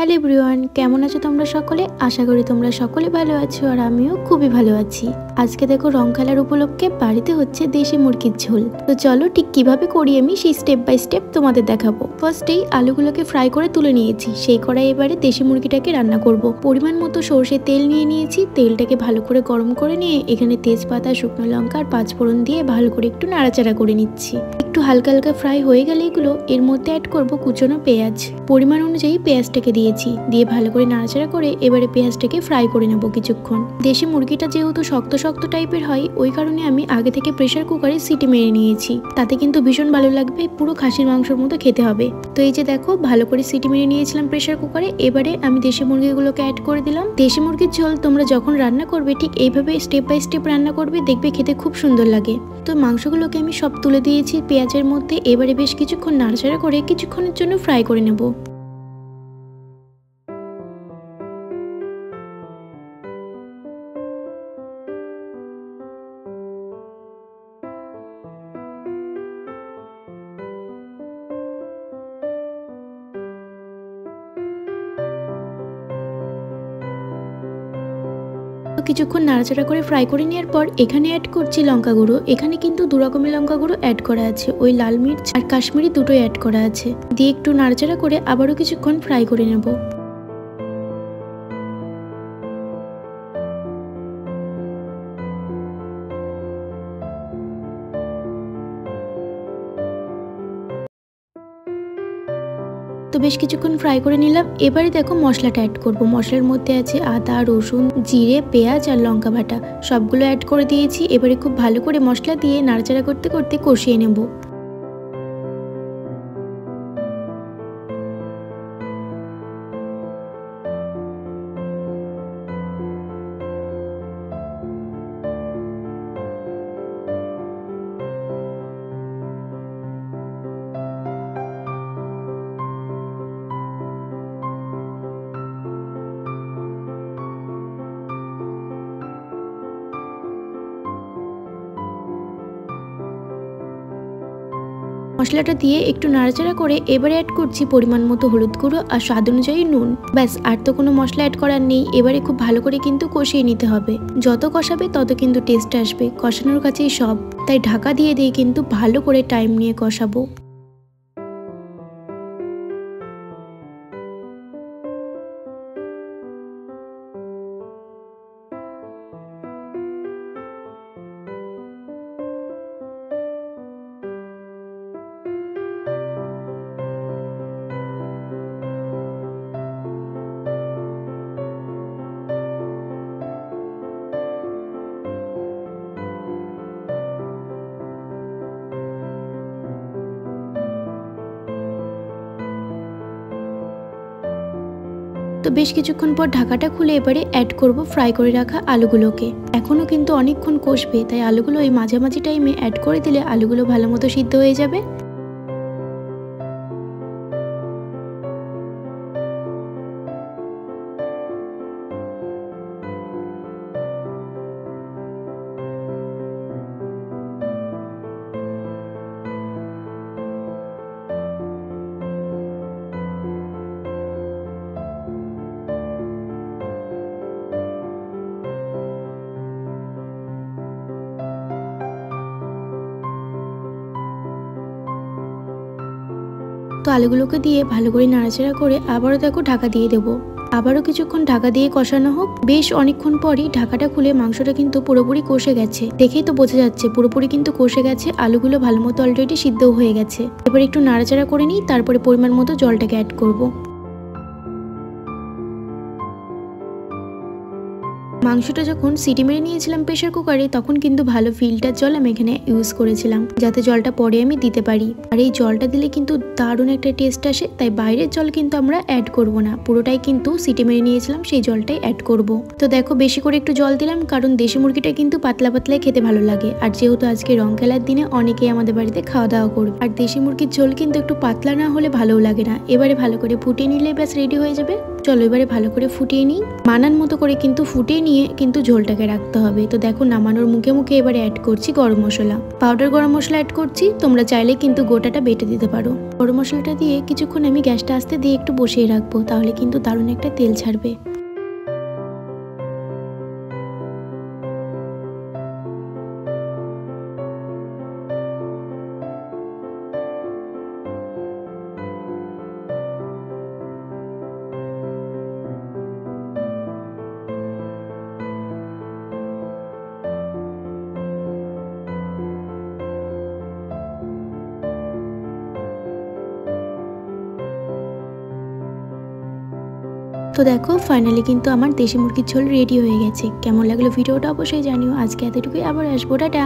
Hello everyone, কেমন আছো তোমরা সকলে? আশা করি তোমরা সকলে ভালো আছো আর আমিও খুবই ভালো আছি। আজকে দেখো রং খেলার উপলক্ষে বাড়িতে হচ্ছে দেশি মুরগির ঝোল। তো চলো ঠিক কিভাবে করি আমি সেই স্টেপ বাই স্টেপ তোমাদের দেখাবো। ফার্স্টেই আলুগুলোকে ফ্রাই করে তুলে নিয়েছি। সেই কড়াই এবারে দেশি মুরগিটাকে রান্না করব। পরিমাণ মতো সরষের তেল নিয়ে নিয়েছি। তেলটাকে ভালো করে গরম করে নিয়ে এখানে তেজপাতা, শুকনো লঙ্কা আর পাঁচফোড়ন দিয়ে ভালো করে একটু নাড়াচাড়া করে নিচ্ছি। একটু হালকা হালকা ফ্রাই হয়ে গেলে এগুলো এর মধ্যে অ্যাড করব কুচনো পেঁয়াজ। পরিমাণ অনুযায়ী পেঁয়াজটাকে দিয়ে ভালো করে নাড়াচাড়া করে এবারে পেঁয়াজটাকে ফ্রাই করে নেব কিছুক্ষণ। দেশি মুরগিটা যেহেতু শক্ত শক্ত টাইপের হয়, ওই কারণে আমি আগে থেকে প্রেসার কুকারে সিটি মেরে নিয়েছি। তাতে কিন্তু ভীষণ ভালো লাগবে, পুরো খাসির মাংসের মতো খেতে হবে। তো এই যে দেখো ভালো করে সিটি মেরে নিয়েছিলাম প্রেসার কুকারে। এবারে আমি দেশি মুরগিগুলোকে অ্যাড করে দিলাম। দেশি মুরগির ঝোল তোমরা যখন রান্না করবে ঠিক এইভাবে স্টেপ বাই স্টেপ রান্না করবে, দেখবে খেতে খুব সুন্দর লাগে। তো মাংসগুলোকে আমি সব তুলে দিয়েছি পেঁয়াজের মধ্যে। এবারে বেশ কিছুক্ষণ নাড়াচাড়া করে কিছুক্ষণের জন্য ফ্রাই করে নেব। কিছুক্ষণ নাড়াচাড়া করে ফ্রাই করে নেওয়ার পর এখানে অ্যাড করছি লঙ্কা গুঁড়ো। এখানে কিন্তু দু রকমের লঙ্কা গুঁড়ো অ্যাড করা আছে, ওই লাল মির্চ আর কাশ্মীরি দুটোই অ্যাড করা আছে। দিয়ে একটু নাড়াচাড়া করে আবারও কিছুক্ষণ ফ্রাই করে নেব। তো বেশ কিছুক্ষণ ফ্রাই করে নিলাম। এবারে দেখো মশলাটা অ্যাড করব। মশলার মধ্যে আছে আদা, রসুন, জিরে, পেঁয়াজ আর লঙ্কা বাটা, সবগুলো অ্যাড করে দিয়েছি। এবারে খুব ভালো করে মশলা দিয়ে নাড়াচাড়া করতে করতে কষিয়ে নেব। মশলাটা দিয়ে একটু নাড়াচাড়া করে এবারে অ্যাড করছি পরিমাণ মতো হলুদ গুঁড়ো আর স্বাদ অনুযায়ী নুন। ব্যাস, আর তো কোনো মশলা অ্যাড করার নেই। এবারে খুব ভালো করে কিন্তু কষিয়ে নিতে হবে। যত কষাবে তত কিন্তু টেস্ট আসবে, কষানোর কাছেই সব। তাই ঢাকা দিয়ে কিন্তু ভালো করে টাইম নিয়ে কষাবো। তো বেশ কিছুক্ষণ পর ঢাকাটা খুলে এবারে অ্যাড করব ফ্রাই করে রাখা আলুগুলোকে। এখনো কিন্তু অনেকক্ষণ কষবে, তাই আলুগুলো এই মাঝামাঝি টাইমে অ্যাড করে দিলে আলুগুলো ভালো মতো সিদ্ধ হয়ে যাবে। তো আলুগুলোকে দিয়ে ভালো করে নাড়াচাড়া করে আবারও দেখো ঢাকা দিয়ে দেবো। আবারও কিছুক্ষণ ঢাকা দিয়ে কষানো হোক। বেশ অনেকক্ষণ পরই ঢাকাটা খুলে মাংসটা কিন্তু পুরোপুরি কষে গেছে, দেখেই তো বোঝা যাচ্ছে পুরোপুরি কিন্তু কষে গেছে। আলুগুলো ভালো মতো অলরেডি সিদ্ধও হয়ে গেছে। এবার একটু নাড়াচাড়া করে নিই, তারপরে পরিমাণ মতো জলটাকে অ্যাড করব। মাংসটা যখন সিটি মেরে নিয়েছিলাম প্রেসার কুকারে, তখন কিন্তু ভালো ফিল্টার জল আমি এখানে ইউজ করেছিলাম, যাতে জলটা পরে আমি দিতে পারি। আর এই জলটা দিলে কিন্তু দারুণ একটা টেস্ট আসে। তাই বাইরের জল কিন্তু আমরা অ্যাড করব না, পুরোটাই কিন্তু সিটি মেরে নিয়েছিলাম সেই জলটাই অ্যাড করব। তো দেখো বেশি করে একটু জল দিলাম, কারণ দেশি মুরগিটা কিন্তু পাতলা পাতলাই খেতে ভালো লাগে। আর যেহেতু আজকে রং খেলার দিনে অনেকেই আমাদের বাড়িতে খাওয়া দাওয়া করবে, আর দেশি মুরগির ঝোল কিন্তু একটু পাতলা না হলে ভালোও লাগে না। এবারে ভালো করে ফুটিয়ে নিলে ব্যাস রেডি হয়ে যাবে। চলো এবারে ভালো করে ফুটিয়ে নিই। মানান মতো করে কিন্তু ফুটিয়ে নিয়ে নিয়ে কিন্তু ঝোলটাকে রাখতে হবে। তো দেখো নামানোর মুখে মুখে এবারে অ্যাড করছি গরম মশলা, পাউডার গরম মশলা অ্যাড করছি। তোমরা চাইলে কিন্তু গোটাটা বেটে দিতে পারো। গরম মশলাটা দিয়ে কিছুক্ষণ আমি গ্যাসটা আস্তে দিয়ে একটু বসিয়ে রাখবো, তাহলে কিন্তু দারুণ একটা তেল ছাড়বে। তো দেখো ফাইনালি কিন্তু আমার দেশি মুরগির ঝোল রেডি হয়ে গেছে। কেমন লাগলো ভিডিওটা অবশ্যই জানিও। আজকে এতটুকুই, আবার আসবো, টাটা।